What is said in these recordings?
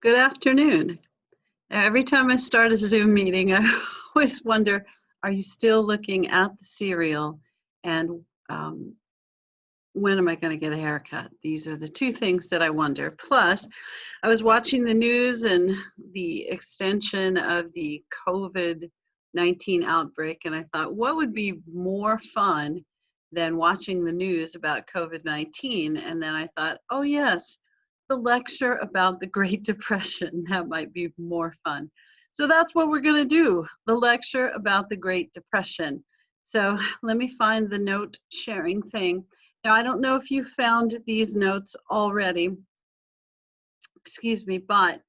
Good afternoon. Every time I start a Zoom meeting, I always wonder, are you still looking at the cereal? And um, when am I going to get a haircut? These are the two things that I wonder. Plus, I was watching the news and the extension of the COVID-19 outbreak, and I thought, what would be more fun than watching the news about COVID-19? And then I thought, oh, yes, the lecture about the Great Depression. That might be more fun. So that's what we're going to do, the lecture about the Great Depression. So let me find the note sharing thing. Now, I don't know if you found these notes already, excuse me, but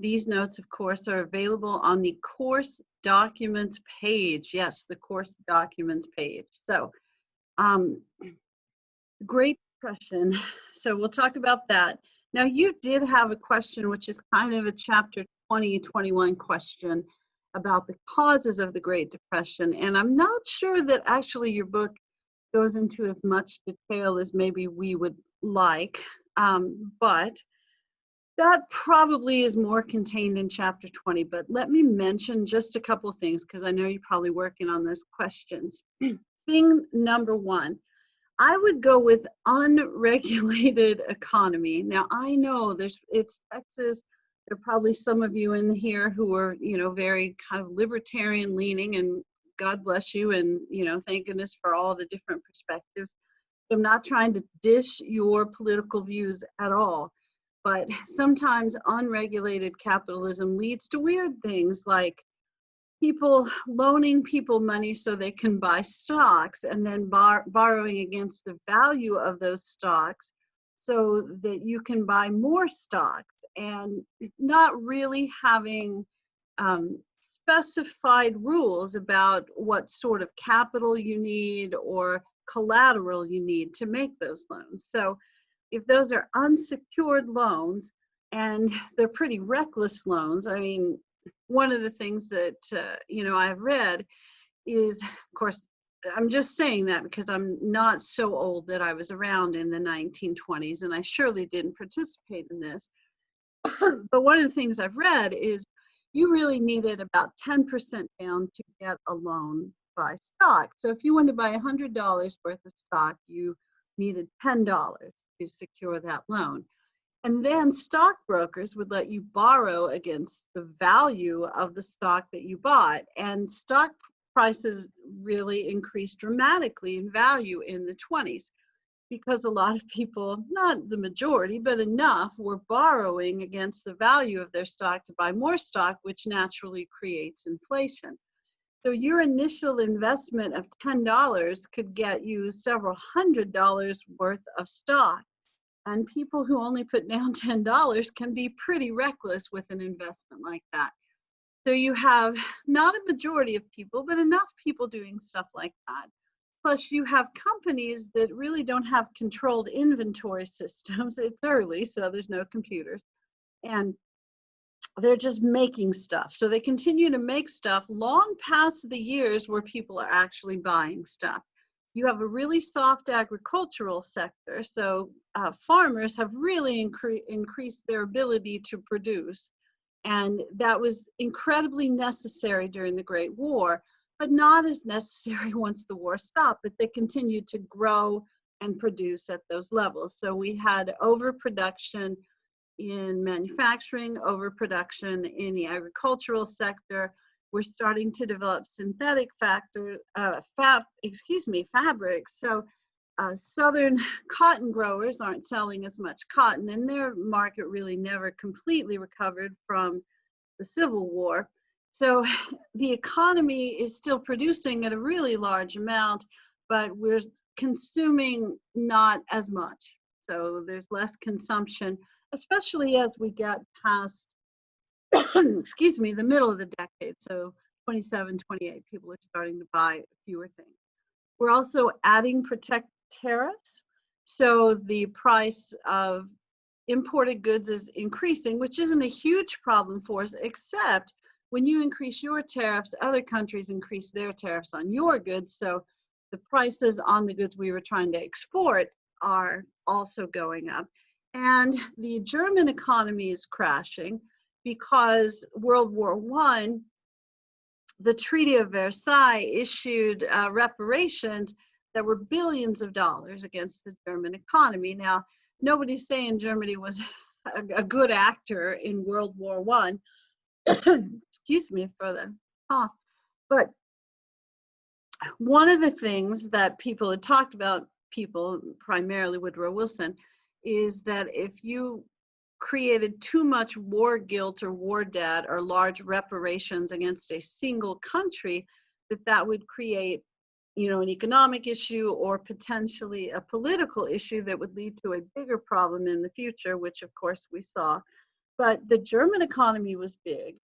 these notes, of course, are available on the course documents page. Yes, the course documents page. So, Great Depression. So we'll talk about that. Now, you did have a question, which is kind of a chapter 2021 question about the causes of the Great Depression. And I'm not sure that actually your book goes into as much detail as maybe we would like, but that probably is more contained in chapter 20. But let me mention just a couple of things because I know you're probably working on those questions. Thing number one, I would go with unregulated economy. Now I know it's Texas. There are probably some of you in here who are, very kind of libertarian leaning, and God bless you, and thank goodness for all the different perspectives. I'm not trying to dish your political views at all, but sometimes unregulated capitalism leads to weird things like people loaning people money so they can buy stocks and then borrowing against the value of those stocks so that you can buy more stocks, and not really having specified rules about what sort of capital you need or collateral you need to make those loans. So if those are unsecured loans and they're pretty reckless loans, I mean, one of the things that I've read is, of course, I'm just saying that because I'm not so old that I was around in the 1920s, and I surely didn't participate in this. But one of the things I've read is you really needed about 10% down to get a loan by stock. So if you wanted to buy $100 worth of stock, you needed $10 to secure that loan. And then stockbrokers would let you borrow against the value of the stock that you bought. And stock prices really increased dramatically in value in the 20s because a lot of people, not the majority, but enough, were borrowing against the value of their stock to buy more stock, which naturally creates inflation. So your initial investment of $10 could get you several $100s worth of stock. And people who only put down $10 can be pretty reckless with an investment like that. So you have not a majority of people, but enough people doing stuff like that. Plus you have companies that really don't have controlled inventory systems. It's early, so there's no computers. And they're just making stuff. So they continue to make stuff long past the years where people are actually buying stuff. You have a really soft agricultural sector, so farmers have really increased their ability to produce, and that was incredibly necessary during the Great War, but not as necessary once the war stopped, but they continued to grow and produce at those levels. So we had overproduction in manufacturing, overproduction in the agricultural sector. We're starting to develop synthetic fabrics. So southern cotton growers aren't selling as much cotton, and their market really never completely recovered from the Civil War. So the economy is still producing at a really large amount, but we're consuming not as much. So there's less consumption, especially as we get past excuse me, the middle of the decade. So 27, 28, people are starting to buy fewer things. We're also adding protect tariffs. So the price of imported goods is increasing, which isn't a huge problem for us, except when you increase your tariffs, other countries increase their tariffs on your goods. So the prices on the goods we were trying to export are also going up. And the German economy is crashing because World War I, the Treaty of Versailles issued reparations that were billions of dollars against the German economy. Now, nobody's saying Germany was a good actor in World War I. Excuse me for the cough. But one of the things that people had talked about, people, primarily Woodrow Wilson, is that if you created too much war guilt or war debt or large reparations against a single country, that would create, an economic issue or potentially a political issue that would lead to a bigger problem in the future, which of course we saw. But the German economy was big,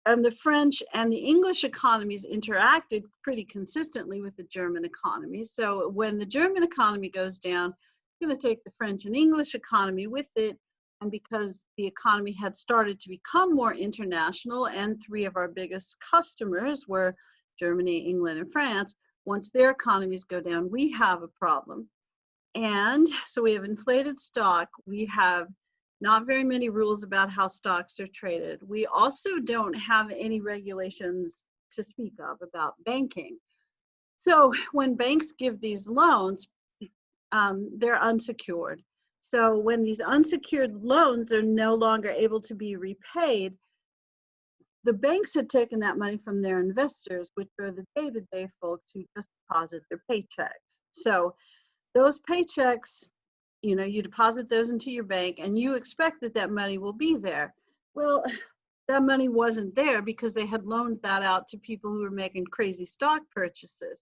and the French and the English economies interacted pretty consistently with the German economy. So when the German economy goes down, it's going to take the French and English economy with it. And because the economy had started to become more international, and three of our biggest customers were Germany, England, and France, once their economies go down, we have a problem. And so we have inflated stock. We have not very many rules about how stocks are traded. We also don't have any regulations to speak of about banking. So when banks give these loans, they're unsecured. So when these unsecured loans are no longer able to be repaid, the banks had taken that money from their investors, which are the day-to-day folks who just deposit their paychecks. So those paychecks, you deposit those into your bank and you expect that money will be there. Well, that money wasn't there because they had loaned that out to people who were making crazy stock purchases.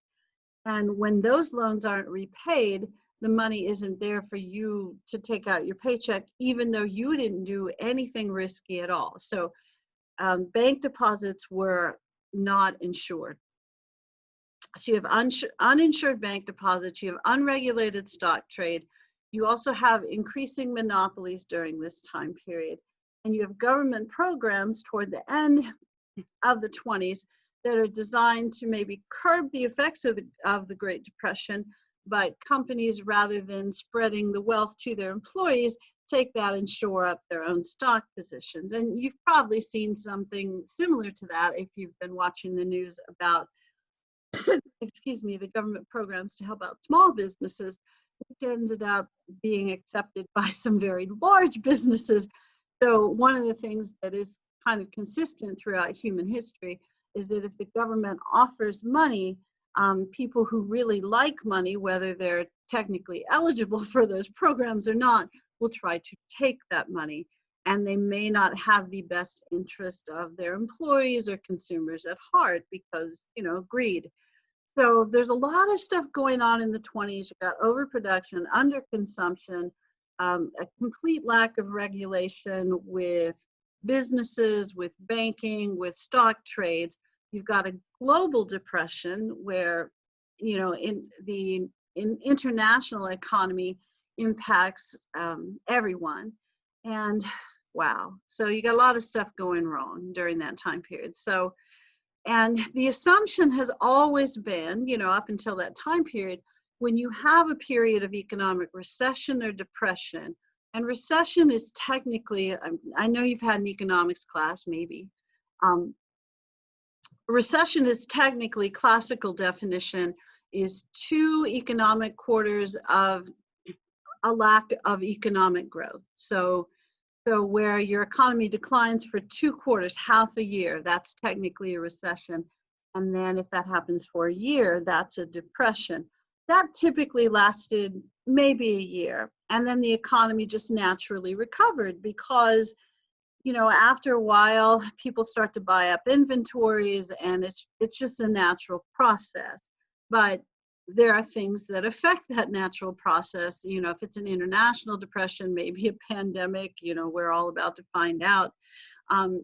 And when those loans aren't repaid, the money isn't there for you to take out your paycheck, even though you didn't do anything risky at all. So bank deposits were not insured. So you have uninsured bank deposits, you have unregulated stock trade, you also have increasing monopolies during this time period, and you have government programs toward the end of the 20s that are designed to maybe curb the effects of the Great Depression, but companies, rather than spreading the wealth to their employees, take that and shore up their own stock positions. And you've probably seen something similar to that if you've been watching the news about excuse me, the government programs to help out small businesses, which ended up being accepted by some very large businesses. So one of the things that is kind of consistent throughout human history is that if the government offers money, people who really like money, whether they're technically eligible for those programs or not, will try to take that money. And they may not have the best interest of their employees or consumers at heart because, greed. So there's a lot of stuff going on in the 20s. You've got overproduction, underconsumption, a complete lack of regulation with businesses, with banking, with stock trades. You've got a global depression where, in the international economy impacts everyone. And wow, so you got a lot of stuff going wrong during that time period. So, and the assumption has always been, up until that time period, when you have a period of economic recession or depression, and recession is technically, I know you've had an economics class, maybe. Recession is technically, classical definition is 2 economic quarters of a lack of economic growth. So where your economy declines for 2 quarters, half a year, that's technically a recession. And then if that happens for a year, that's a depression. That typically lasted maybe a year. And then the economy just naturally recovered because, after a while, people start to buy up inventories and it's just a natural process. But there are things that affect that natural process. If it's an international depression, maybe a pandemic, we're all about to find out.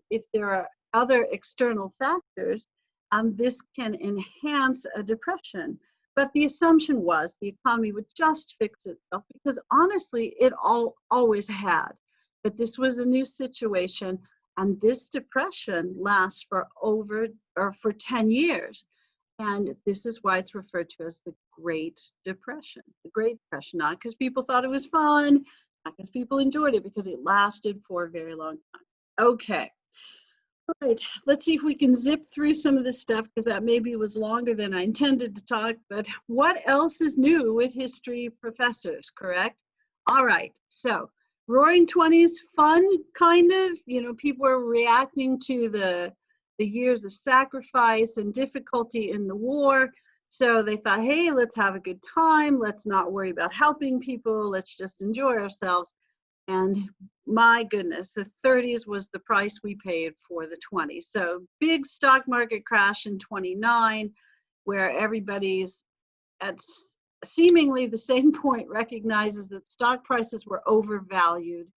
If there are other external factors, this can enhance a depression. But the assumption was the economy would just fix itself because honestly, it always had. But this was a new situation, and this depression lasts for for 10 years. And this is why it's referred to as the Great Depression. The Great Depression, not because people thought it was fun, because people enjoyed it because it lasted for a very long time. Okay. All right, let's see if we can zip through some of this stuff because that maybe was longer than I intended to talk, but what else is new with history professors, correct? All right, so Roaring Twenties, fun, kind of, people were reacting to the years of sacrifice and difficulty in the war. So they thought, hey, let's have a good time. Let's not worry about helping people. Let's just enjoy ourselves. And my goodness, the 30s was the price we paid for the 20s. So big stock market crash in 29, where everybody's at seemingly the same point recognizes that stock prices were overvalued.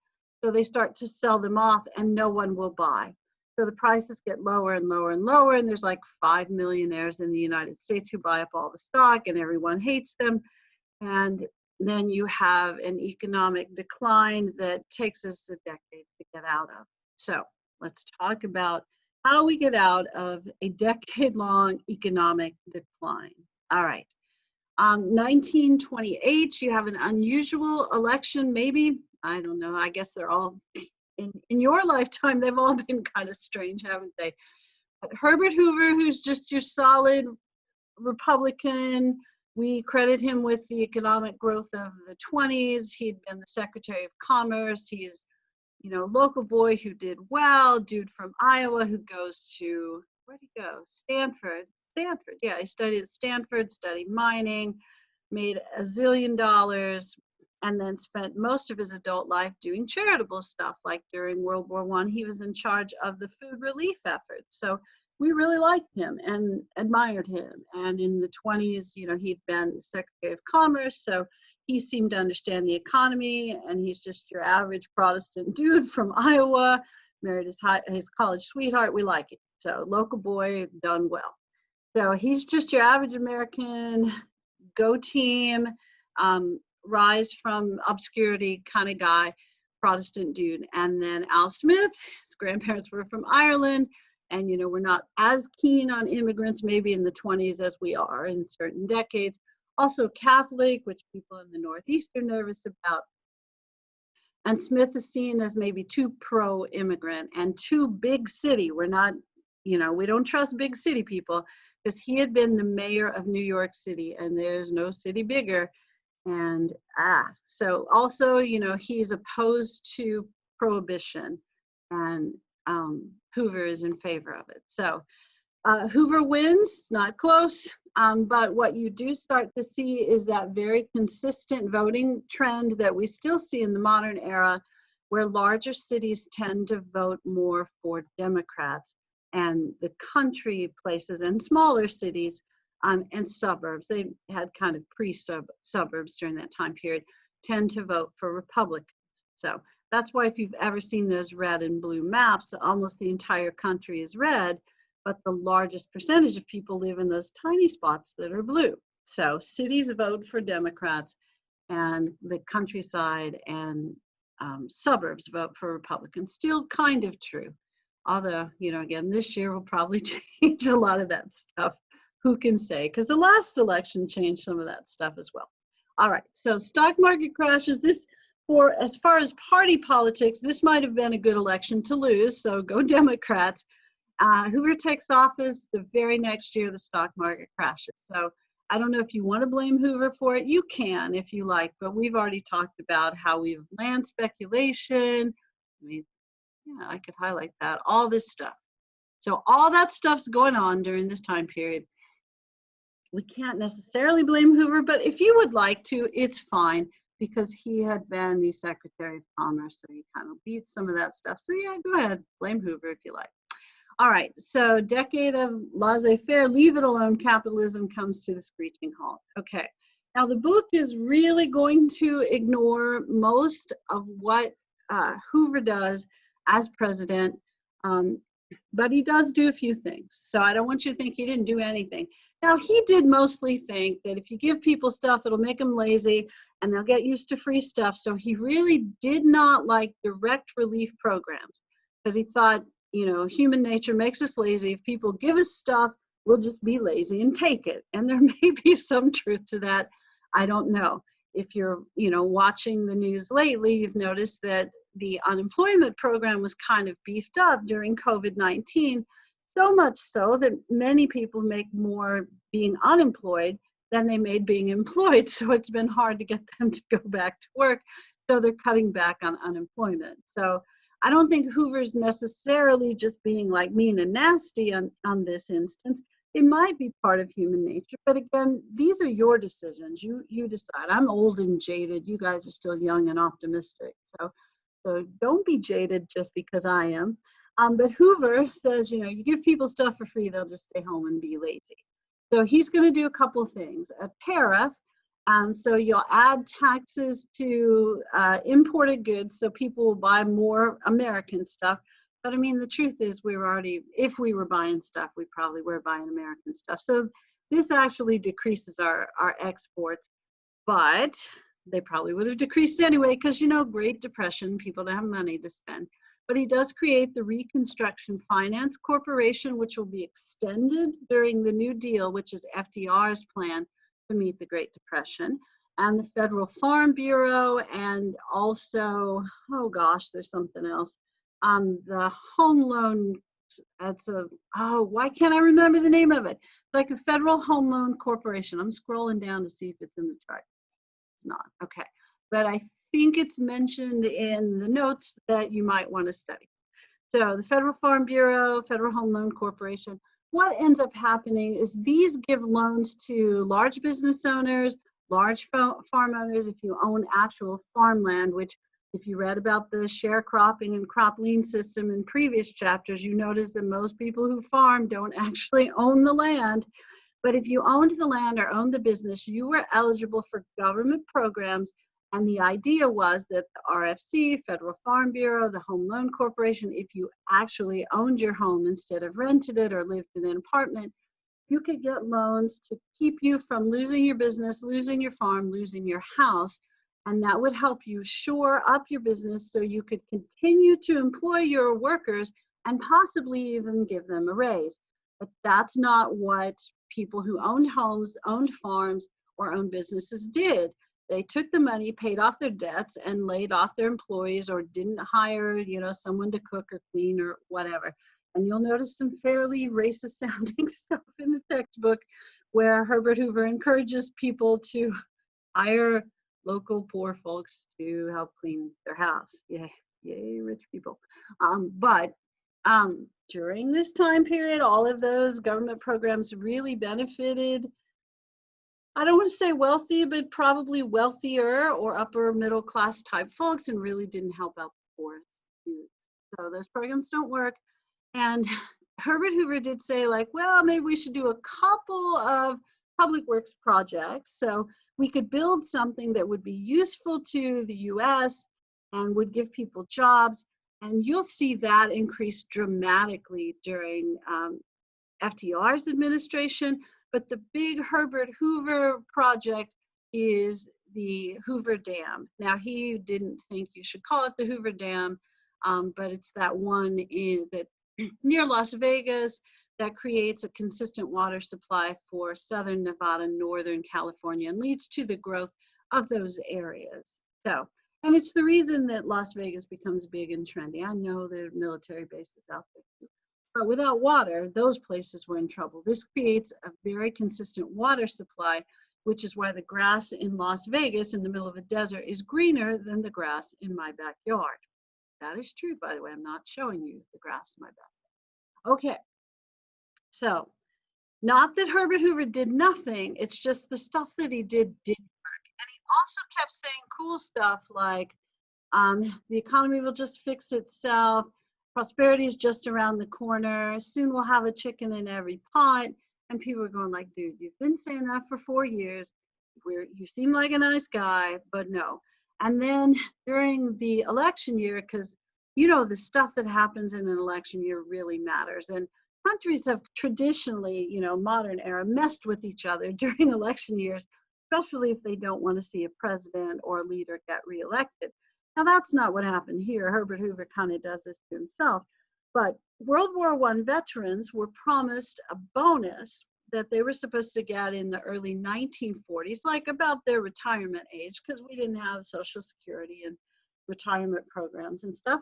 So they start to sell them off and no one will buy. So the prices get lower and lower and lower. And there's like 5 millionaires in the United States who buy up all the stock and everyone hates them. And then you have an economic decline that takes us a decade to get out of. So let's talk about how we get out of a decade-long economic decline. All right. 1928, you have an unusual election, maybe. I don't know. I guess they're all, in your lifetime, they've all been kind of strange, haven't they? But Herbert Hoover, who's just your solid Republican, we credit him with the economic growth of the 20s. He'd been the Secretary of Commerce. He's, local boy who did well, dude from Iowa who goes to, where'd he go? Stanford, yeah, he studied at Stanford, studied mining, made $1 zillion, and then spent most of his adult life doing charitable stuff. Like during World War I, he was in charge of the food relief efforts. So we really liked him and admired him. And in the 20s, he'd been Secretary of Commerce, so he seemed to understand the economy, and he's just your average Protestant dude from Iowa, married his college sweetheart. We like it. So local boy, done well. So he's just your average American, go team, rise from obscurity kind of guy, Protestant dude. And then Al Smith, his grandparents were from Ireland. And, we're not as keen on immigrants maybe in the 20s as we are in certain decades. Also Catholic, which people in the Northeast are nervous about. And Smith is seen as maybe too pro-immigrant and too big city. We're not, we don't trust big city people because he had been the mayor of New York City and there's no city bigger. And, so also, he's opposed to prohibition and, Hoover is in favor of it. So Hoover wins, not close, but what you do start to see is that very consistent voting trend that we still see in the modern era, where larger cities tend to vote more for Democrats, and the country places and smaller cities and suburbs, they had kind of pre-suburbs during that time period, tend to vote for Republicans. So that's why if you've ever seen those red and blue maps, almost the entire country is red, but the largest percentage of people live in those tiny spots that are blue. So cities vote for Democrats and the countryside and suburbs vote for Republicans. Still kind of true. Although, again, this year will probably change a lot of that stuff. Who can say? Because the last election changed some of that stuff as well. All right, so stock market crashes. As far as party politics, this might have been a good election to lose, so go Democrats. Hoover takes office the very next year, the stock market crashes. So I don't know if you want to blame Hoover for it. You can if you like, but we've already talked about how we've land speculation. I could highlight that, all this stuff. So all that stuff's going on during this time period. We can't necessarily blame Hoover, but if you would like to, it's fine, because he had been the Secretary of Commerce, so he kind of beats some of that stuff. So yeah, go ahead, blame Hoover if you like. All right, so decade of laissez-faire, leave it alone, capitalism comes to the screeching halt. Okay, now the book is really going to ignore most of what Hoover does as president, but he does do a few things. So I don't want you to think he didn't do anything. Now, he did mostly think that if you give people stuff, it'll make them lazy and they'll get used to free stuff. So he really did not like direct relief programs because he thought, human nature makes us lazy. If people give us stuff, we'll just be lazy and take it. And there may be some truth to that. I don't know. if you're, watching the news lately, you've noticed that the unemployment program was kind of beefed up during COVID-19, so much so that many people make more being unemployed than they made being employed. So it's been hard to get them to go back to work. So they're cutting back on unemployment. So I don't think Hoover's necessarily just being like mean and nasty on this instance. It might be part of human nature, but again, these are your decisions. You decide. I'm old and jaded. You guys are still young and optimistic. So don't be jaded just because I am. But Hoover says, you give people stuff for free, they'll just stay home and be lazy. So he's going to do a couple things. A tariff, so you'll add taxes to imported goods so people will buy more American stuff. But I mean, the truth is if we were buying stuff, we probably were buying American stuff. So this actually decreases our exports, but they probably would have decreased anyway because, Great Depression, people don't have money to spend. But he does create the Reconstruction Finance Corporation, which will be extended during the New Deal, which is FDR's plan to meet the Great Depression, and the Federal Farm Bureau, and also, there's something else. The home loan, why can't I remember the name of it? Like a Federal Home Loan Corporation. I'm scrolling down to see if it's in the chart. It's not, okay. But I think it's mentioned in the notes that you might want to study. So the Federal Farm Bureau, Federal Home Loan Corporation, what ends up happening is these give loans to large business owners, large farm owners, if you own actual farmland, which if you read about the sharecropping and crop lien system in previous chapters, you notice that most people who farm don't actually own the land. But if you owned the land or owned the business, you were eligible for government programs. And the idea was that the RFC, Federal Farm Bureau, the Home Loan Corporation, if you actually owned your home instead of rented it or lived in an apartment, you could get loans to keep you from losing your business, losing your farm, losing your house. And that would help you shore up your business so you could continue to employ your workers and possibly even give them a raise. But that's not what people who owned homes, owned farms, or owned businesses did. They took the money, paid off their debts, and laid off their employees or didn't hire, someone to cook or clean or whatever. And you'll notice some fairly racist sounding stuff in the textbook where Herbert Hoover encourages people to hire local poor folks to help clean their house. Yay, rich people. But during this time period, all of those government programs really benefited, I don't want to say wealthy, but probably wealthier or upper middle class type folks, and really didn't help out the poor. So those programs don't work. And Herbert Hoover did say, maybe we should do a couple of public works projects. So we could build something that would be useful to the US and would give people jobs. And you'll see that increase dramatically during FDR's administration. But the big Herbert Hoover project is the Hoover Dam. Now, he didn't think you should call it the Hoover Dam, but it's that one that near Las Vegas that creates a consistent water supply for Southern Nevada, Northern California, and leads to the growth of those areas. So, and it's the reason that Las Vegas becomes big and trendy. I know there are military bases out there too. But without water, those places were in trouble. This creates a very consistent water supply, which is why the grass in Las Vegas in the middle of a desert is greener than the grass in my backyard. That is true, by the way. I'm not showing you the grass in my backyard. Okay, so not that Herbert Hoover did nothing, it's just the stuff that he did work. And he also kept saying cool stuff like, the economy will just fix itself, prosperity is just around the corner, soon we'll have a chicken in every pot. And people are going like, dude, you've been saying that for 4 years. You seem like a nice guy, but no. And then during the election year, because the stuff that happens in an election year really matters. And countries have traditionally, modern era, messed with each other during election years, especially if they don't want to see a president or a leader get reelected. Now, that's not what happened here. Herbert Hoover kind of does this to himself. But World War I veterans were promised a bonus that they were supposed to get in the early 1940s, like about their retirement age, because we didn't have Social Security and retirement programs and stuff.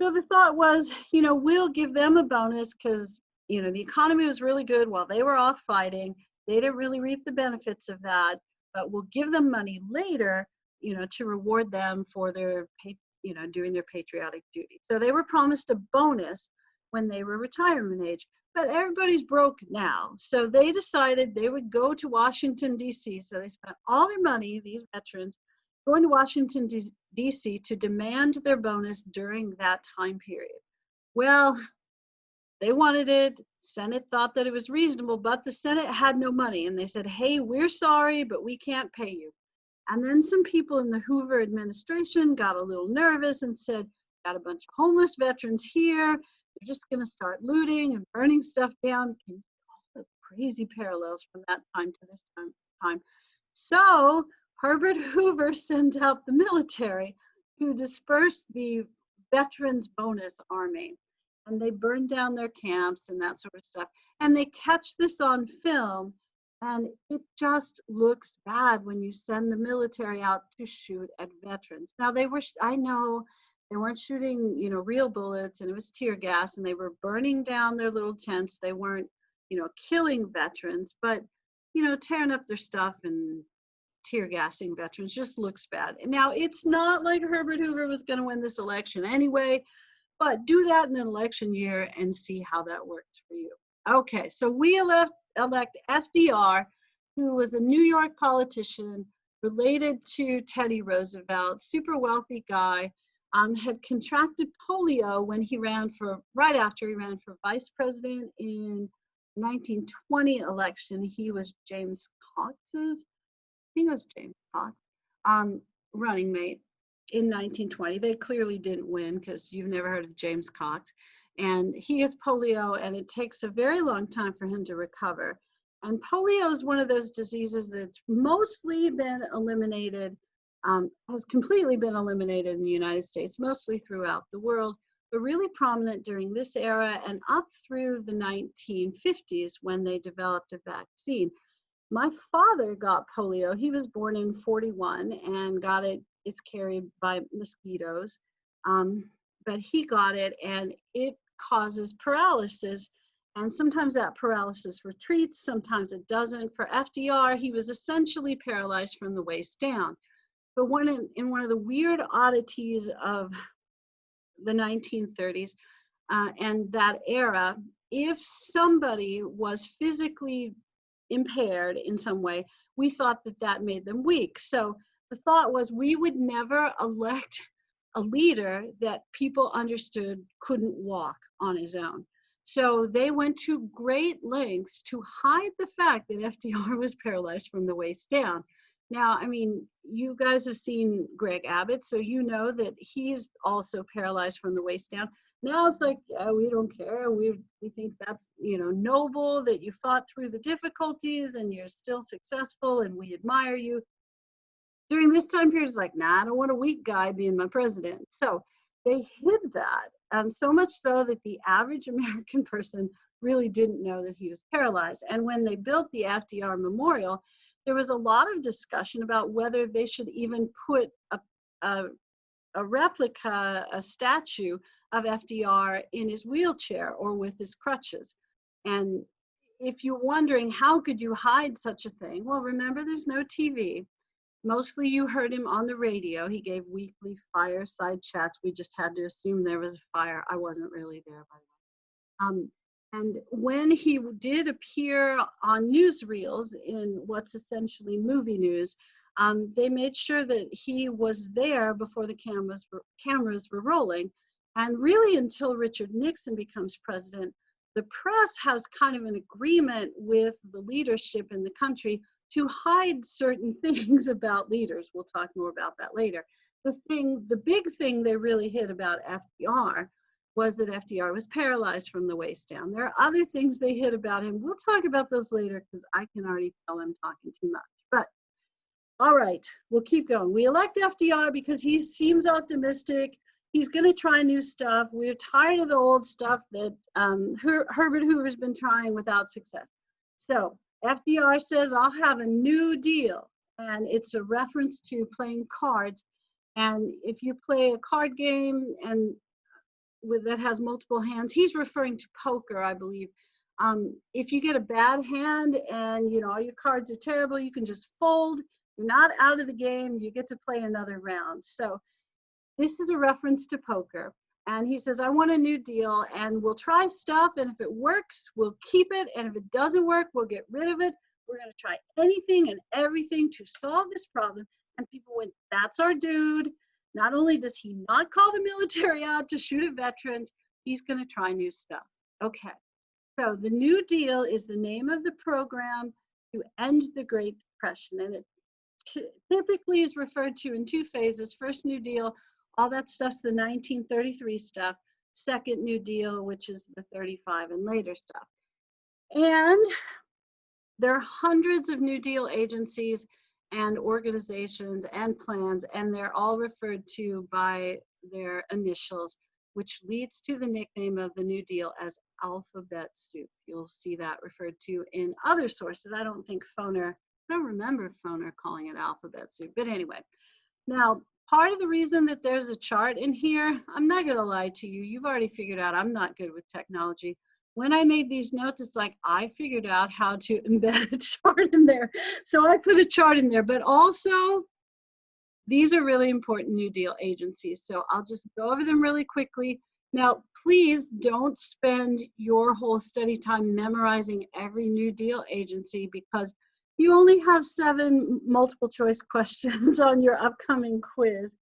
So the thought was, we'll give them a bonus because, the economy was really good while they were off fighting. They didn't really reap the benefits of that, but we'll give them money later, to reward them for their, doing their patriotic duty. So they were promised a bonus when they were retirement age. But everybody's broke now. So they decided they would go to Washington, D.C. So they spent all their money, these veterans, going to Washington, D.C. to demand their bonus during that time period. Well, they wanted it. Senate thought that it was reasonable, but the Senate had no money. And they said, hey, we're sorry, but we can't pay you. And then some people in the Hoover administration got a little nervous and said, got a bunch of homeless veterans here. They're just going to start looting and burning stuff down. All the crazy parallels from that time to this time. So Herbert Hoover sends out the military to disperse the Veterans Bonus Army. And they burn down their camps and that sort of stuff. And they catch this on film. And it just looks bad when you send the military out to shoot at veterans. Now, I know they weren't shooting, real bullets, and it was tear gas, and they were burning down their little tents. They weren't, killing veterans, but, tearing up their stuff and tear gassing veterans just looks bad. And now, it's not like Herbert Hoover was going to win this election anyway, but do that in an election year and see how that works for you. Okay, so we elect FDR, who was a New York politician related to Teddy Roosevelt, super wealthy guy, had contracted polio when right after he ran for vice president in 1920 election. He was James Cox's running mate in 1920. They clearly didn't win because you've never heard of James Cox. And he has polio, and it takes a very long time for him to recover. And polio is one of those diseases that's mostly been eliminated, has completely been eliminated in the United States, mostly throughout the world, but really prominent during this era and up through the 1950s when they developed a vaccine. My father got polio. He was born in 41 and got it. It's carried by mosquitoes, but he got it, and it causes paralysis. And sometimes that paralysis retreats, sometimes it doesn't. For FDR, he was essentially paralyzed from the waist down. But in one of the weird oddities of the 1930s and that era, if somebody was physically impaired in some way, we thought that made them weak. So the thought was we would never elect a leader that people understood couldn't walk on his own. So they went to great lengths to hide the fact that FDR was paralyzed from the waist down. Now, I mean, you guys have seen Greg Abbott, so you know that he's also paralyzed from the waist down. Now it's like, yeah, we don't care. We think that's, noble that you fought through the difficulties and you're still successful and we admire you. During this time period, it's like, nah, I don't want a weak guy being my president. So they hid that, so much so that the average American person really didn't know that he was paralyzed. And when they built the FDR Memorial, there was a lot of discussion about whether they should even put a replica, a statue of FDR in his wheelchair or with his crutches. And if you're wondering, how could you hide such a thing? Well, remember, there's no TV. Mostly you heard him on the radio. He gave weekly fireside chats. We just had to assume there was a fire. I wasn't really there, by the way. And when he did appear on newsreels in what's essentially movie news, they made sure that he was there before the cameras were rolling. And really, until Richard Nixon becomes president, the press has kind of an agreement with the leadership in the country to hide certain things about leaders. We'll talk more about that later. The big thing they really hid about FDR was that FDR was paralyzed from the waist down. There are other things they hid about him. We'll talk about those later because I can already tell I'm talking too much. But all right, we'll keep going. We elect FDR because he seems optimistic. He's going to try new stuff. We're tired of the old stuff that Herbert Hoover's been trying without success. So FDR says, I'll have a new deal. And it's a reference to playing cards. And if you play a card game and that has multiple hands, he's referring to poker, I believe. If you get a bad hand and all your cards are terrible, you can just fold. You're not out of the game. You get to play another round. So this is a reference to poker. And he says, I want a new deal, and we'll try stuff, and if it works, we'll keep it, and if it doesn't work, we'll get rid of it. We're going to try anything and everything to solve this problem. And people went, that's our dude. Not only does he not call the military out to shoot at veterans, he's going to try new stuff. Okay, so the New Deal is the name of the program to end the Great Depression, and it typically is referred to in two phases. First New Deal, all that stuff's the 1933 stuff. Second New Deal, which is the 35 and later stuff. And there are hundreds of New Deal agencies and organizations and plans, and they're all referred to by their initials, which leads to the nickname of the New Deal as alphabet soup. You'll see that referred to in other sources. I don't remember Foner calling it alphabet soup, but anyway. Now, part of the reason that there's a chart in here, I'm not gonna lie to you, you've already figured out I'm not good with technology. When I made these notes, it's like I figured out how to embed a chart in there. So I put a chart in there, but also these are really important New Deal agencies. So I'll just go over them really quickly. Now, please don't spend your whole study time memorizing every New Deal agency, because you only have 7 multiple choice questions on your upcoming quiz,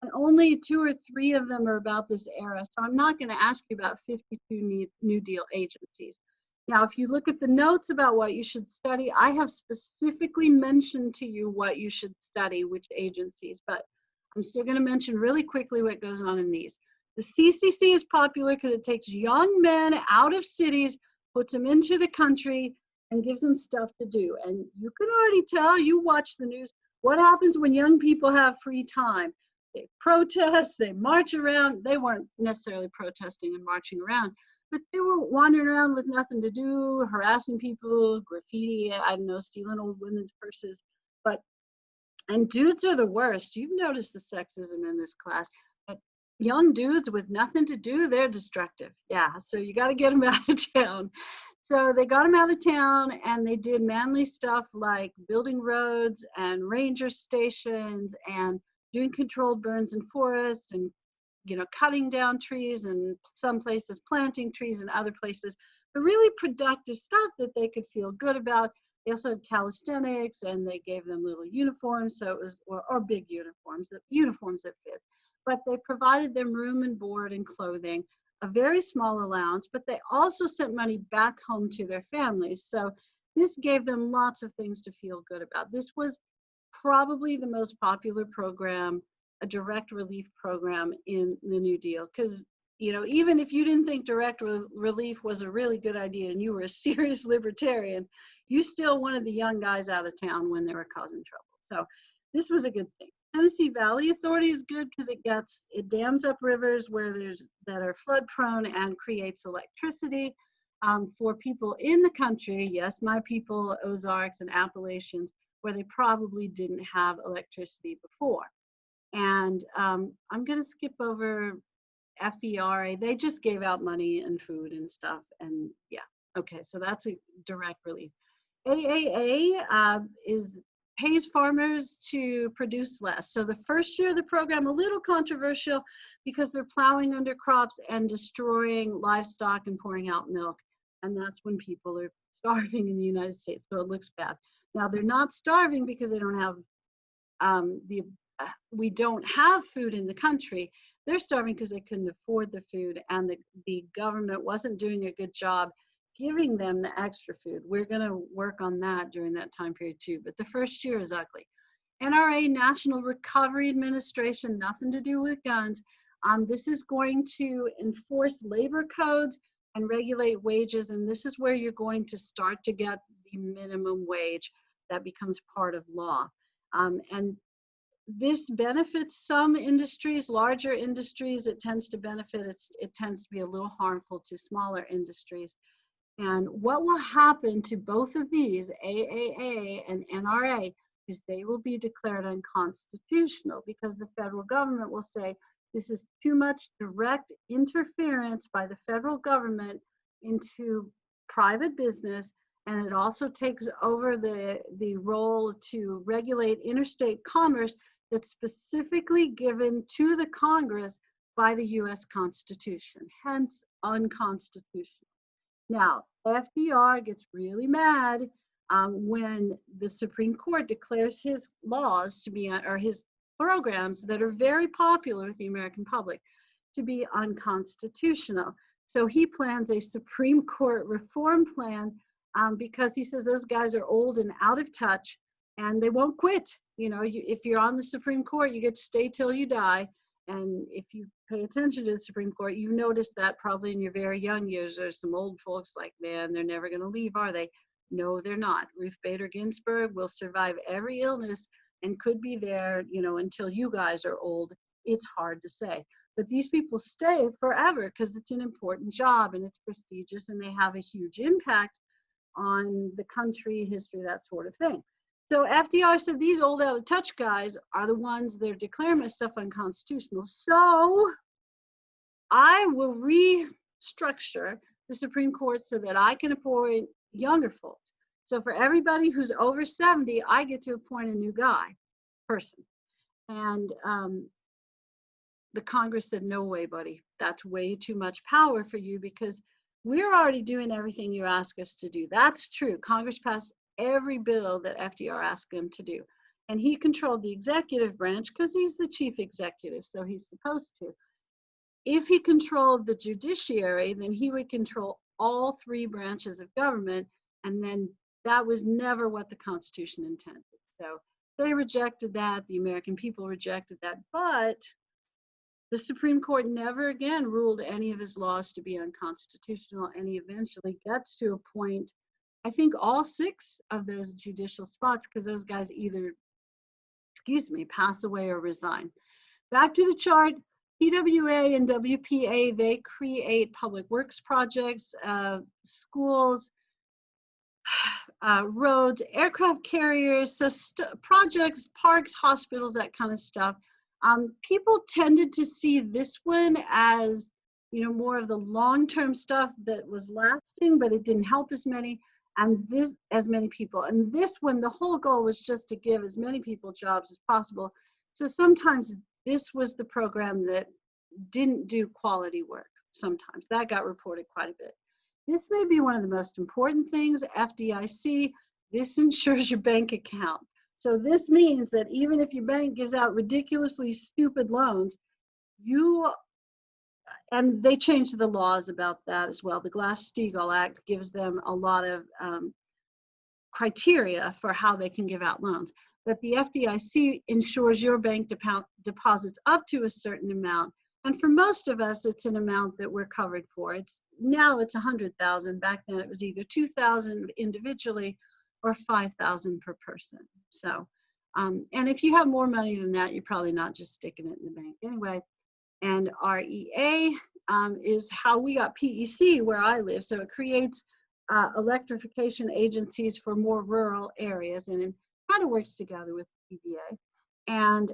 and only 2 or 3 of them are about this era. So I'm not going to ask you about 52 New Deal agencies. Now, if you look at the notes about what you should study, I have specifically mentioned to you what you should study, which agencies, but I'm still going to mention really quickly what goes on in these. The CCC is popular because it takes young men out of cities, puts them into the country, and gives them stuff to do. And you can already tell, you watch the news, what happens when young people have free time. They protest, they march around. They weren't necessarily protesting and marching around, but they were wandering around with nothing to do, harassing people, graffiti, I don't know, stealing old women's purses. And dudes are the worst. You've noticed the sexism in this class. But young dudes with nothing to do, they're destructive. Yeah, so you got to get them out of town. So they got them out of town, and they did manly stuff like building roads and ranger stations and doing controlled burns in forests, and cutting down trees, and some places planting trees, and other places, but really productive stuff that they could feel good about. They also had calisthenics, and they gave them little uniforms, so it was, or big uniforms that fit. But they provided them room and board and clothing, a very small allowance, but they also sent money back home to their families. So this gave them lots of things to feel good about. This was probably the most popular program, a direct relief program in the New Deal, because even if you didn't think direct relief was a really good idea and you were a serious libertarian, you still wanted the young guys out of town when they were causing trouble. So this was a good thing. Tennessee Valley Authority is good because it dams up rivers that are flood prone and creates electricity for people in the country. Yes, my people, Ozarks and Appalachians, where they probably didn't have electricity before. And I'm going to skip over FERA. They just gave out money and food and stuff. And yeah, okay, so that's a direct relief. AAA pays farmers to produce less. So the first year of the program, a little controversial because they're plowing under crops and destroying livestock and pouring out milk. And that's when people are starving in the United States. So it looks bad. Now they're not starving because they don't have we don't have food in the country. They're starving because they couldn't afford the food, and the government wasn't doing a good job giving them the extra food. We're going to work on that during that time period too, but the first year is ugly. NRA, National Recovery Administration, nothing to do with guns. This is going to enforce labor codes and regulate wages, and this is where you're going to start to get the minimum wage that becomes part of law. And this benefits some industries, larger industries. It tends to benefit, it tends to be a little harmful to smaller industries. And what will happen to both of these, AAA and NRA, is they will be declared unconstitutional because the federal government will say this is too much direct interference by the federal government into private business, and it also takes over the role to regulate interstate commerce that's specifically given to the Congress by the US Constitution, hence unconstitutional. Now, FDR gets really mad when the Supreme Court declares his laws to be, or his programs that are very popular with the American public, to be unconstitutional. So he plans a Supreme Court reform plan because he says those guys are old and out of touch and they won't quit. You know, if you're on the Supreme Court, you get to stay till you die. And if you pay attention to the Supreme Court, you notice that probably in your very young years, there's some old folks like, man, they're never going to leave, are they? No, they're not. Ruth Bader Ginsburg will survive every illness and could be there, you know, until you guys are old. It's hard to say. But these people stay forever because it's an important job and it's prestigious and they have a huge impact on the country, history, that sort of thing. So FDR said these old out of touch guys are the ones that are declaring my stuff unconstitutional. So I will restructure the Supreme Court so that I can appoint younger folks. So for everybody who's over 70, I get to appoint a new person. And the Congress said, no way, buddy. That's way too much power for you because we're already doing everything you ask us to do. That's true. Congress passed every bill that FDR asked him to do. And he controlled the executive branch because he's the chief executive, so he's supposed to. If he controlled the judiciary, then he would control all three branches of government, and then that was never what the Constitution intended. So they rejected that, the American people rejected that, but the Supreme Court never again ruled any of his laws to be unconstitutional, and he eventually gets to appoint, I think, all 6 of those judicial spots because those guys either, pass away or resign. Back to the chart, PWA and WPA, they create public works projects, schools, roads, aircraft carriers, so projects, parks, hospitals, that kind of stuff. People tended to see this one as, you know, more of the long-term stuff that was lasting, but it didn't help as many people. And this one, the whole goal was just to give as many people jobs as possible. So sometimes this was the program that didn't do quality work. Sometimes that got reported quite a bit. This may be one of the most important things, FDIC. This insures your bank account. So this means that even if your bank gives out ridiculously stupid loans, and they changed the laws about that as well. The Glass-Steagall Act gives them a lot of criteria for how they can give out loans. But the FDIC insures your bank deposits up to a certain amount. And for most of us, it's an amount that we're covered for. Now it's 100,000. Back then it was either 2,000 individually or 5,000 per person. So, and if you have more money than that, you're probably not just sticking it in the bank anyway. And REA is how we got PEC where I live. So it creates electrification agencies for more rural areas, and it kind of works together with PBA. And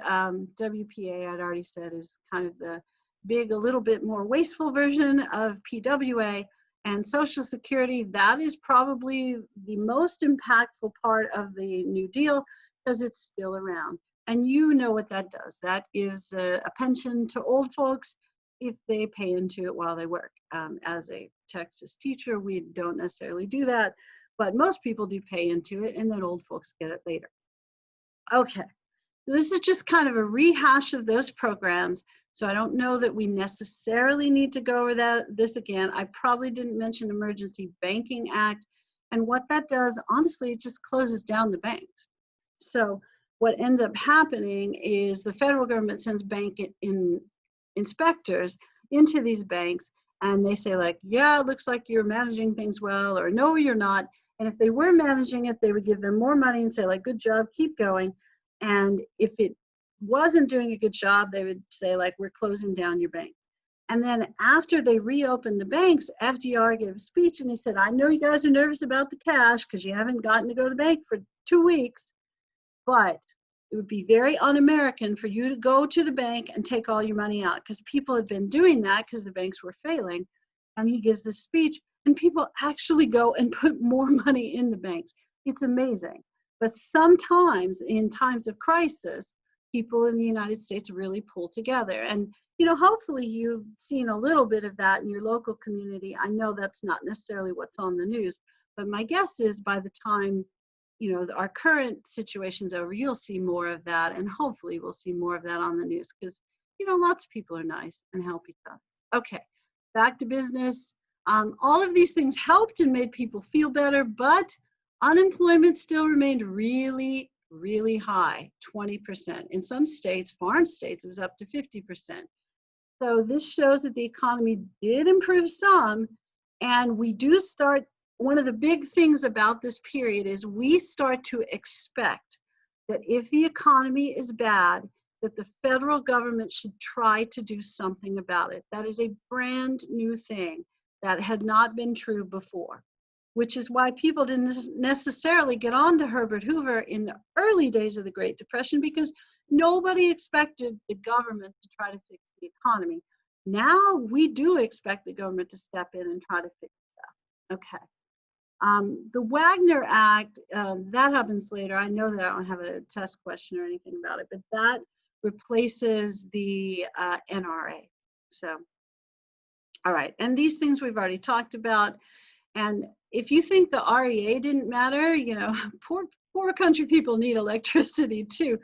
WPA, I'd already said, is kind of the big, a little bit more wasteful version of PWA. And Social Security, that is probably the most impactful part of the New Deal because it's still around. And you know what that does. That gives a pension to old folks if they pay into it while they work. As a Texas teacher, we don't necessarily do that, but most people do pay into it, and then old folks get it later. Okay, this is just kind of a rehash of those programs. So I don't know that we necessarily need to go over this again. I probably didn't mention Emergency Banking Act. And what that does, honestly, it just closes down the banks. So what ends up happening is the federal government sends bank inspectors into these banks, and they say like, yeah, it looks like you're managing things well, or no, you're not. And if they were managing it, they would give them more money and say like, good job, keep going. And if it wasn't doing a good job, they would say like, we're closing down your bank. And then after they reopened the banks, FDR gave a speech and he said, I know you guys are nervous about the cash because you haven't gotten to go to the bank for 2 weeks, but it would be very un-American for you to go to the bank and take all your money out, because people had been doing that because the banks were failing. And he gives this speech and people actually go and put more money in the banks. It's amazing. But sometimes in times of crisis, people in the United States really pull together. And hopefully you've seen a little bit of that in your local community. I know that's not necessarily what's on the news, but my guess is by the time our current situation's over, you'll see more of that, and hopefully we'll see more of that on the news, because lots of people are nice and help each other. Okay, back to business. All of these things helped and made people feel better, but unemployment still remained really, really high, 20%. In some states, foreign states, it was up to 50%. So this shows that the economy did improve some, and we do start, one of the big things about this period is we start to expect that if the economy is bad, that the federal government should try to do something about it. That is a brand new thing that had not been true before, which is why people didn't necessarily get on to Herbert Hoover in the early days of the Great Depression, because nobody expected the government to try to fix the economy. Now we do expect the government to step in and try to fix stuff. Okay. The Wagner Act, that happens later. I know that I don't have a test question or anything about it, but that replaces the NRA. So, all right. And these things we've already talked about. And if you think the REA didn't matter, poor country people need electricity too.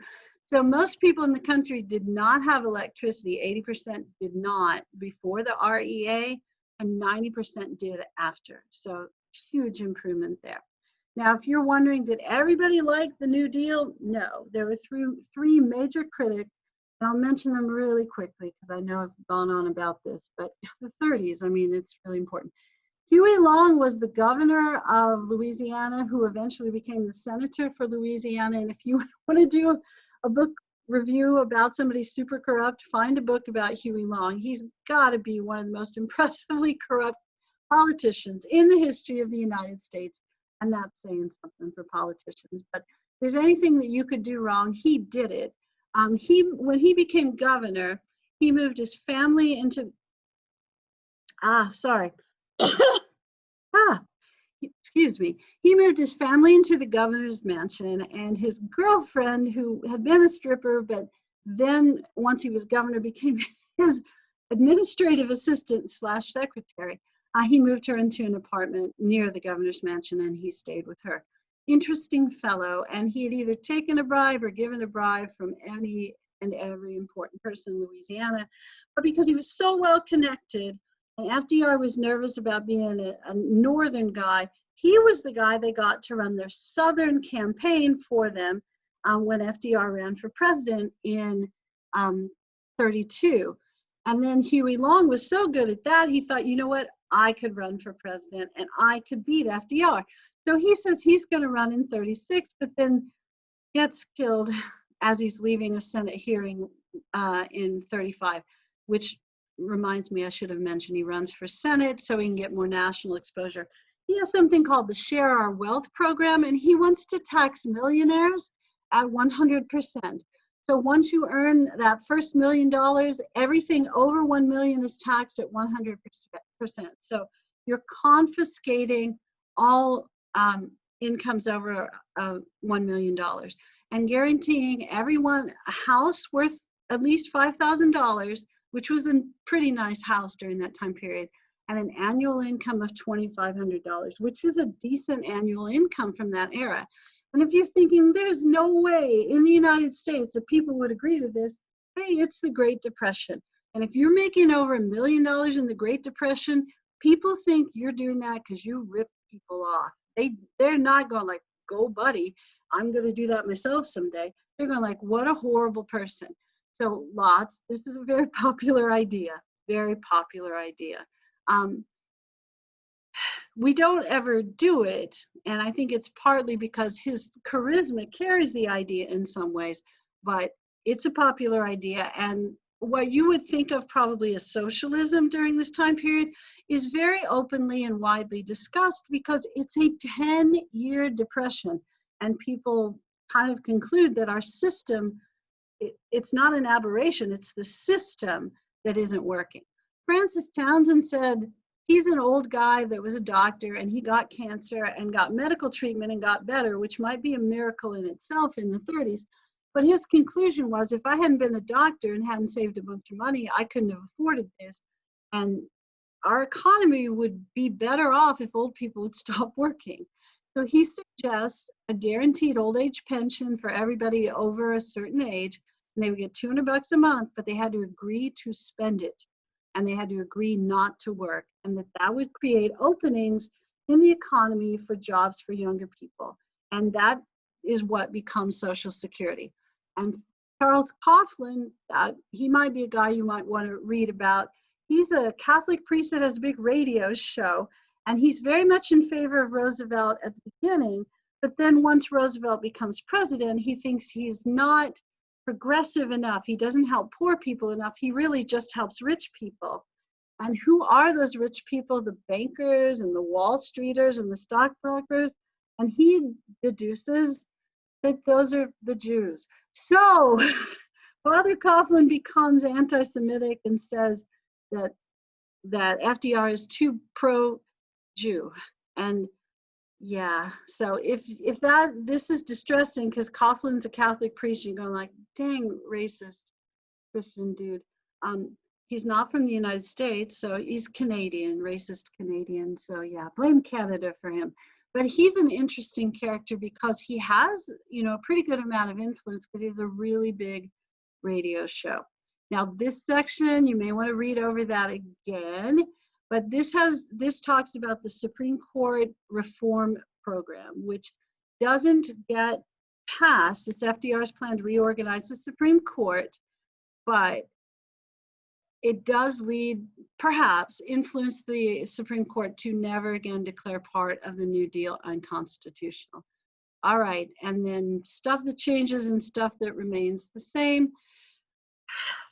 So most people in the country did not have electricity. 80% did not before the REA, and 90% did after. So huge improvement there. Now, if you're wondering, did everybody like the New Deal? No, there were three major critics, and I'll mention them really quickly because I know I've gone on about this, but the 30s, it's really important. Huey Long was the governor of Louisiana, who eventually became the senator for Louisiana. And if you want to do a book review about somebody super corrupt, find a book about Huey Long. He's got to be one of the most impressively corrupt politicians in the history of the United States. And that's saying something for politicians. But if there's anything that you could do wrong, he did it. When he became governor, he moved his family into, excuse me. He moved his family into the governor's mansion, and his girlfriend, who had been a stripper, but then once he was governor became his administrative assistant / secretary. He moved her into an apartment near the governor's mansion, and he stayed with her. Interesting fellow, and he had either taken a bribe or given a bribe from any and every important person in Louisiana. But because he was so well connected, and FDR was nervous about being a northern guy, he was the guy they got to run their southern campaign for them when FDR ran for president in 32. And then Huey Long was so good at that, he thought, you know what, I could run for president and I could beat FDR. So he says he's going to run in 36, but then gets killed as he's leaving a Senate hearing in 35, which reminds me, I should have mentioned he runs for Senate so he can get more national exposure. He has something called the Share Our Wealth program, and he wants to tax millionaires at 100%. So once you earn that first $1 million, everything over 1 million is taxed at 100%. So you're confiscating all incomes over $1 million and guaranteeing everyone a house worth at least $5,000, which was a pretty nice house during that time period, and an annual income of $2,500, which is a decent annual income from that era. And if you're thinking there's no way in the United States that people would agree to this, hey, it's the Great Depression. And if you're making over $1 million in the Great Depression, people think you're doing that because you ripped people off. They're not going like, go buddy, I'm going to do that myself someday. They're going like, what a horrible person. So this is a very popular idea, very popular idea. We don't ever do it, and I think it's partly because his charisma carries the idea in some ways, but it's a popular idea, and what you would think of probably as socialism during this time period is very openly and widely discussed because it's a 10-year depression. And people kind of conclude that our system, it's not an aberration, it's the system that isn't working. Francis Townsend said he's an old guy that was a doctor and he got cancer and got medical treatment and got better, which might be a miracle in itself in the 30s. But his conclusion was, if I hadn't been a doctor and hadn't saved a bunch of money, I couldn't have afforded this. And our economy would be better off if old people would stop working. So he suggests a guaranteed old age pension for everybody over a certain age, and they would get $200 a month, but they had to agree to spend it, and they had to agree not to work, and that would create openings in the economy for jobs for younger people. And that is what becomes Social Security. And Charles Coughlin, he might be a guy you might want to read about. He's a Catholic priest that has a big radio show, and he's very much in favor of Roosevelt at the beginning, but then once Roosevelt becomes president, he thinks he's not progressive enough. He doesn't help poor people enough. He really just helps rich people. And who are those rich people? The bankers and the Wall Streeters and the stockbrokers. And he deduces that those are the Jews. So Father Coughlin becomes anti-Semitic and says that FDR is too pro-Jew. And yeah, so if this is distressing because Coughlin's a Catholic priest, you're going like, dang, racist Christian dude. He's not from the United States, so he's Canadian, racist Canadian. So yeah, blame Canada for him. But he's an interesting character because he has, a pretty good amount of influence because he has a really big radio show. Now this section, you may want to read over that again, but this talks about the Supreme Court reform program, which doesn't get passed. It's FDR's plan to reorganize the Supreme Court, but it does lead, perhaps, influence the Supreme Court to never again declare part of the New Deal unconstitutional. All right, and then stuff that changes and stuff that remains the same.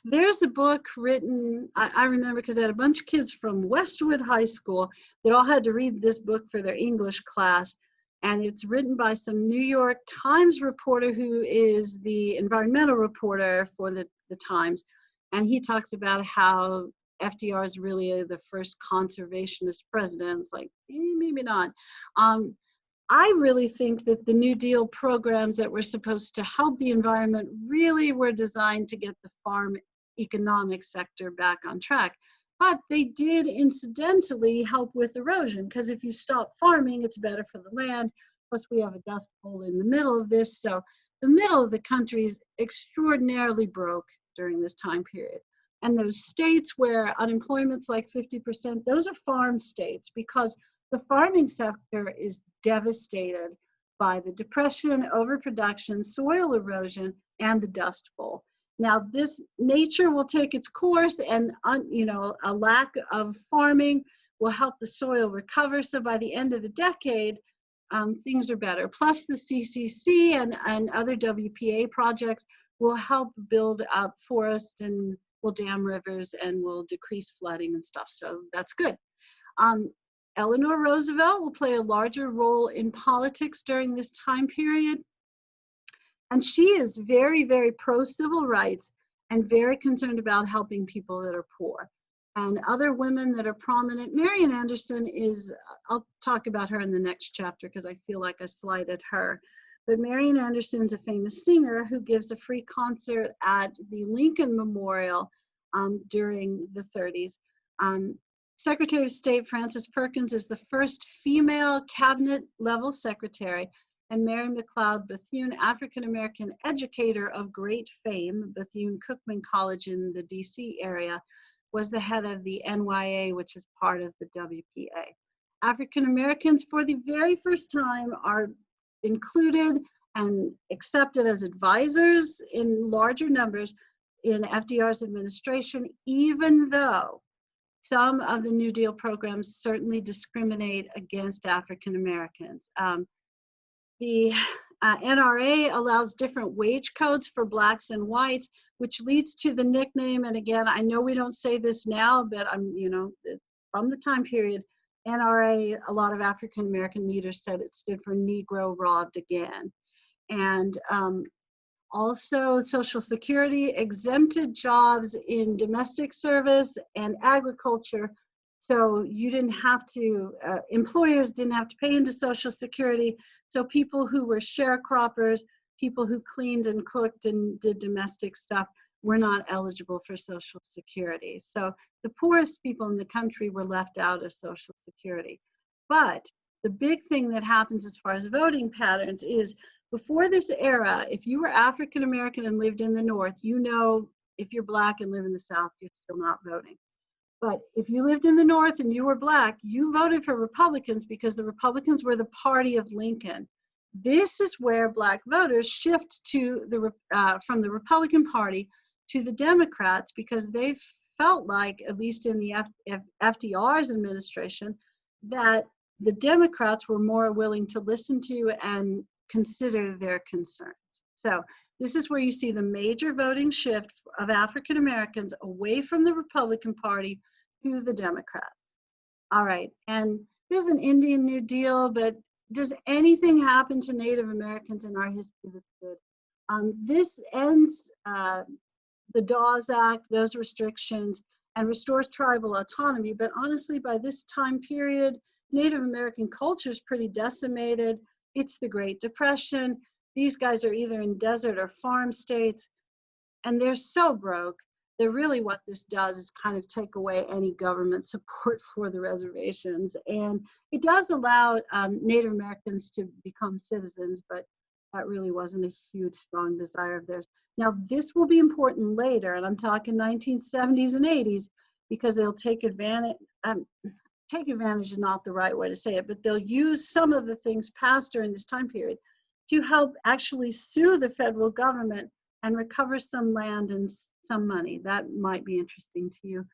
There's a book written, I remember because I had a bunch of kids from Westwood High School that all had to read this book for their English class. And it's written by some New York Times reporter who is the environmental reporter for the Times. And he talks about how FDR is really the first conservationist president. It's like, maybe not. I really think that the New Deal programs that were supposed to help the environment really were designed to get the farm economic sector back on track. But they did incidentally help with erosion, because if you stop farming, it's better for the land. Plus, we have a dust bowl in the middle of this. So the middle of the country is extraordinarily broke during this time period. And those states where unemployment's like 50%, those are farm states, because the farming sector is devastated by the depression, overproduction, soil erosion, and the dust bowl. Now, this nature will take its course, and a lack of farming will help the soil recover. So by the end of the decade, things are better. Plus, the CCC and other WPA projects will help build up forests and will dam rivers and will decrease flooding and stuff. So that's good. Eleanor Roosevelt will play a larger role in politics during this time period. And she is very, very pro-civil rights and very concerned about helping people that are poor. And other women that are prominent, Marian Anderson is, I'll talk about her in the next chapter because I feel like I slighted her. But Marian Anderson's a famous singer who gives a free concert at the Lincoln Memorial during the 30s. Secretary of State Frances Perkins is the first female cabinet-level secretary, and Mary McLeod Bethune, African-American educator of great fame, Bethune-Cookman College in the DC area, was the head of the NYA, which is part of the WPA. African-Americans, for the very first time, are included and accepted as advisors in larger numbers in FDR's administration, even though some of the New Deal programs certainly discriminate against African Americans. The NRA allows different wage codes for blacks and whites, which leads to the nickname. And again, I know we don't say this now, but from the time period, NRA, a lot of African American leaders said it stood for Negro Robbed Again. And also, Social Security exempted jobs in domestic service and agriculture. So you didn't have to, employers didn't have to pay into Social Security. So people who were sharecroppers, people who cleaned and cooked and did domestic stuff were not eligible for Social Security. So the poorest people in the country were left out of Social Security. But the big thing that happens as far as voting patterns is, before this era, if you were African American and lived in the North, you know, if you're Black and live in the South, you're still not voting. But if you lived in the North and you were Black, you voted for Republicans because the Republicans were the party of Lincoln. This is where Black voters shift to from the Republican Party to the Democrats, because they felt like, at least in the FDR's administration, that the Democrats were more willing to listen to and consider their concerns. So this is where you see the major voting shift of African Americans away from the Republican Party to the Democrats. All right, and there's an Indian New Deal, but does anything happen to Native Americans in our history that's good? This ends the Dawes Act, those restrictions, and restores tribal autonomy. But honestly, by this time period, Native American culture is pretty decimated. It's the Great Depression. These guys are either in desert or farm states, and they're so broke that really what this does is kind of take away any government support for the reservations. And it does allow Native Americans to become citizens, but that really wasn't a huge, strong desire of theirs. Now, this will be important later, and I'm talking 1970s and 80s, because they'll take advantage is not the right way to say it, but they'll use some of the things passed during this time period to help actually sue the federal government and recover some land and some money. That might be interesting to you.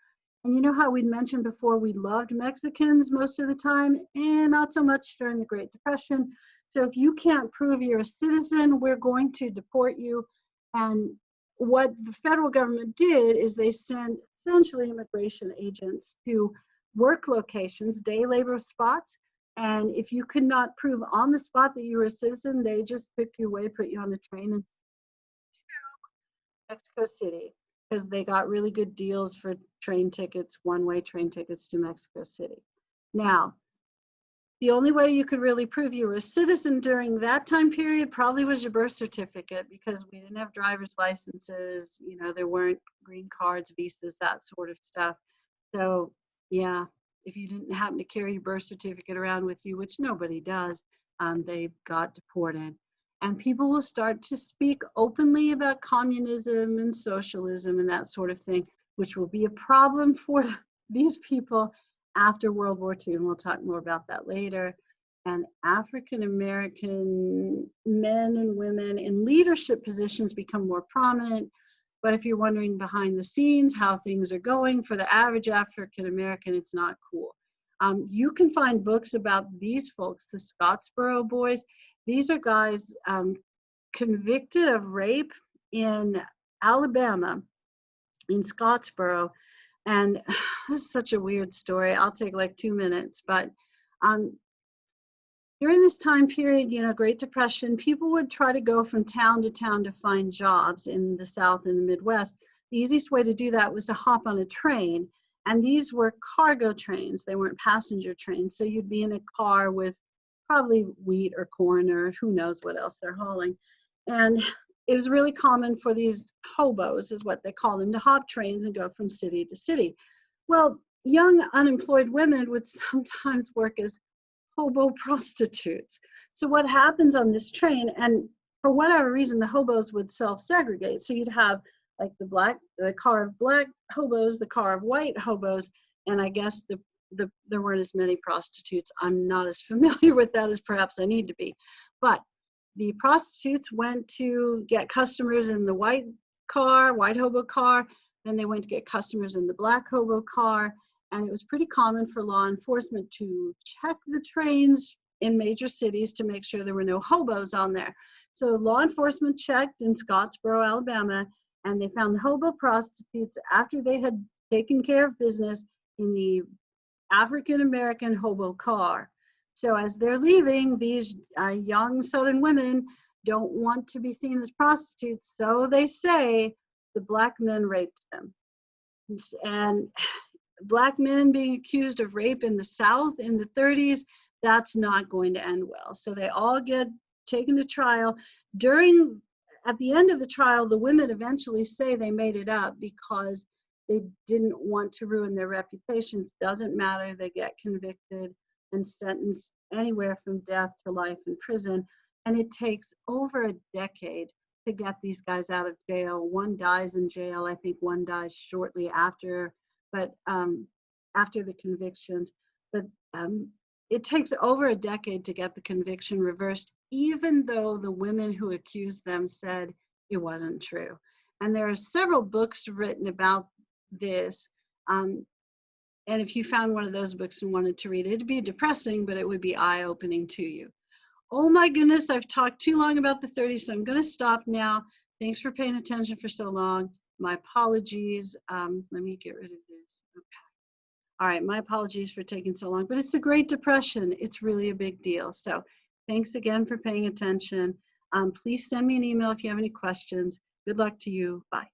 And you know how we'd mentioned before, we loved Mexicans most of the time, and not so much during the Great Depression. So if you can't prove you're a citizen, we're going to deport you. And what the federal government did is they sent essentially immigration agents to work locations, day labor spots. And if you could not prove on the spot that you were a citizen, they just took you away, put you on the train and to Mexico City, because they got really good deals for train tickets, one-way train tickets to Mexico City. Now, the only way you could really prove you were a citizen during that time period probably was your birth certificate, because we didn't have driver's licenses, you know, there weren't green cards, visas, that sort of stuff. So yeah, if you didn't happen to carry your birth certificate around with you, which nobody does, they got deported. And people will start to speak openly about communism and socialism and that sort of thing, which will be a problem for these people after World War II, and we'll talk more about that later. And African American men and women in leadership positions become more prominent. But if you're wondering behind the scenes how things are going for the average African American, it's not cool. You can find books about these folks, the Scottsboro Boys. These are guys convicted of rape in Alabama, in Scottsboro. And this is such a weird story. I'll take like 2 minutes, but during this time period, you know, Great Depression, people would try to go from town to find jobs in the South and the Midwest. The easiest way to do that was to hop on a train. And these were cargo trains. They weren't passenger trains. So you'd be in a car with probably wheat or corn or who knows what else they're hauling. And it was really common for these hobos, is what they call them, to hop trains and go from city to city. Well, young unemployed women would sometimes work as hobo prostitutes. So what happens on this train, and for whatever reason, the hobos would self-segregate. So you'd have like the car of black hobos, the car of white hobos, and I guess there weren't as many prostitutes. I'm not as familiar with that as perhaps I need to be. But the prostitutes went to get customers in the white hobo car, then they went to get customers in the black hobo car, and it was pretty common for law enforcement to check the trains in major cities to make sure there were no hobos on there. So law enforcement checked in Scottsboro, Alabama, and they found the hobo prostitutes after they had taken care of business in the African-American hobo car. So as they're leaving, these young Southern women don't want to be seen as prostitutes, so they say the black men raped them. And black men being accused of rape in the South in the 30s, that's not going to end well. So they all get taken to trial. At the end of the trial, the women eventually say they made it up because they didn't want to ruin their reputations. Doesn't matter, they get convicted and sentenced anywhere from death to life in prison. And it takes over a decade to get these guys out of jail. One dies in jail. I think one dies shortly after, but after the convictions. But it takes over a decade to get the conviction reversed, even though the women who accused them said it wasn't true. And there are several books written about this. And if you found one of those books and wanted to read it, it'd be depressing, but it would be eye-opening to you. Oh my goodness, I've talked too long about the 30s, so I'm going to stop now. Thanks for paying attention for so long. My apologies. Let me get rid of this. Okay. All right, my apologies for taking so long, but it's the Great Depression. It's really a big deal. So thanks again for paying attention. Please send me an email if you have any questions. Good luck to you. Bye.